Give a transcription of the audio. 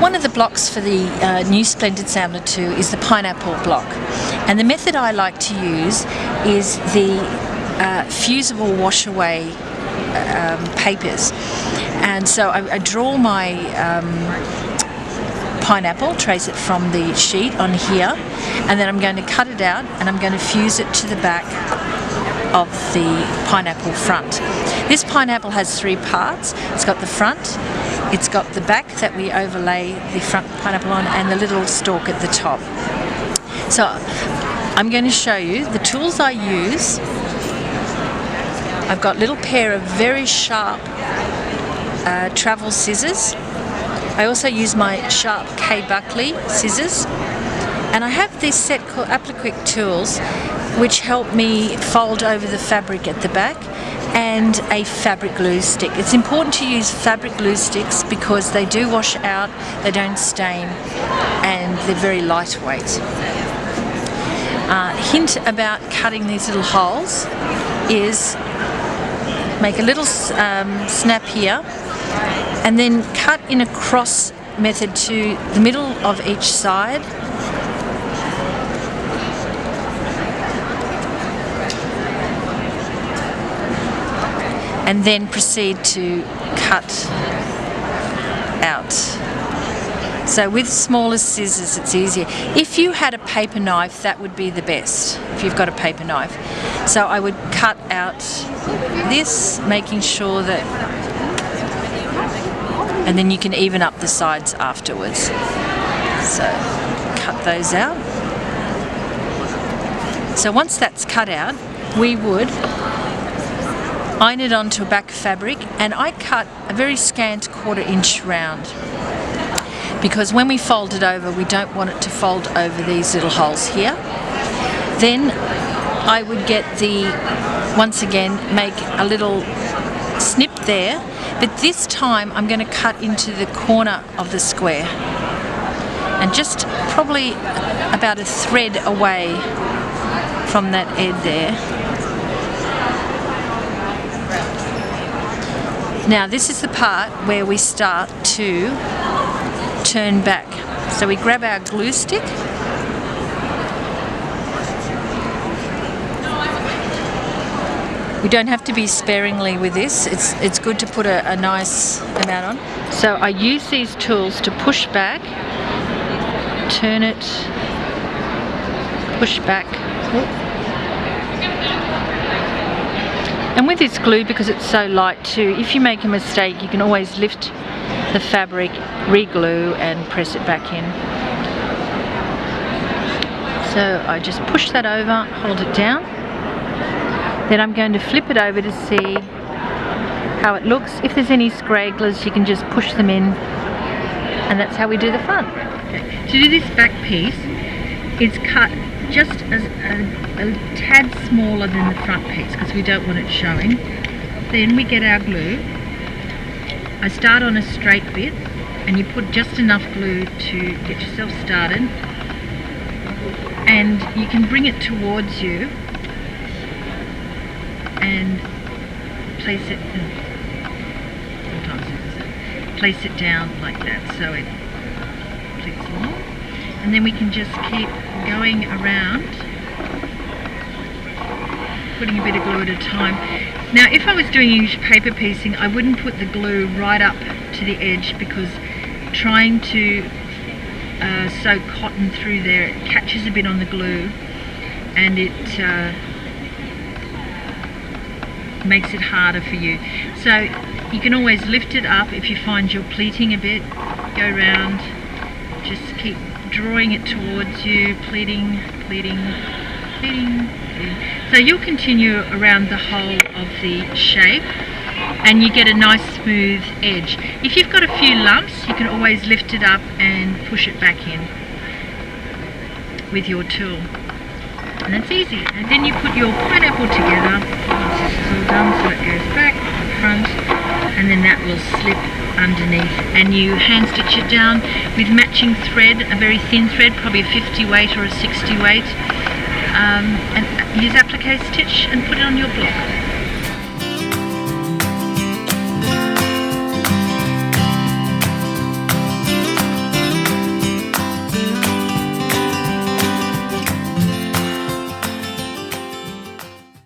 One of the blocks for the new Splendid Sampler 2 is the pineapple block, and the method I like to use is the fusible wash away papers. And so I draw my pineapple, trace it from the sheet on here, and then I'm going to cut it out and I'm going to fuse it to the back of the pineapple front. This pineapple has three parts. It's got the front, it's got the back that we overlay the front pineapple on, and the little stalk at the top. So I'm going to show you the tools I use. I've got a little pair of very sharp travel scissors. I also use my sharp K. Buckley scissors, and I have this set called Apliquick tools which help me fold over the fabric at the back, and a fabric glue stick. It's important to use fabric glue sticks because they do wash out, they don't stain, and they're very lightweight. Hint about cutting these little holes is make a little snap here and then cut in a cross method to the middle of each side. And then proceed to cut out. So with smaller scissors it's easier. If you had a paper knife, that would be the best, if you've got a paper knife. So I would cut out this, making sure that, and then you can even up the sides afterwards. So cut those out. So once that's cut out, we would iron it onto a back fabric, and I cut a very scant 1/4 inch round because when we fold it over, we don't want it to fold over these little holes here. Then I would get once again, make a little snip there, but this time I'm going to cut into the corner of the square and just probably about a thread away from that edge there. Now this is the part where we start to turn back. So we grab our glue stick, we don't have to be sparingly with this, it's good to put a nice amount on. So I use these tools to push back, turn it, push back. And with this glue, because it's so light too, if you make a mistake you can always lift the fabric, re-glue and press it back in. So I just push that over, hold it down. Then I'm going to flip it over to see how it looks. If there's any scragglers you can just push them in, and that's how we do the front. Okay. To do this back piece, it's cut just as a tad smaller than the front piece because we don't want it showing. Then we get our glue. I start on a straight bit and you put just enough glue to get yourself started, and you can bring it towards you and place it down like that so it clicks along, and then we can just keep going around, putting a bit of glue at a time. Now if I was doing English paper piecing, I wouldn't put the glue right up to the edge because trying to sew cotton through there, it catches a bit on the glue and it makes it harder for you. So you can always lift it up if you find you're pleating a bit, go round, just keep drawing it towards you, pleating, pleating, pleating, pleating. So you'll continue around the whole of the shape and you get a nice smooth edge. If you've got a few lumps, you can always lift it up and push it back in with your tool. And that's easy. And then you put your pineapple together. Once this is all done, so it goes back, front, and then that will slip underneath. And you hand stitch it down with matching thread, a very thin thread, probably a 50 weight or a 60 weight, and use applique stitch and put it on your block.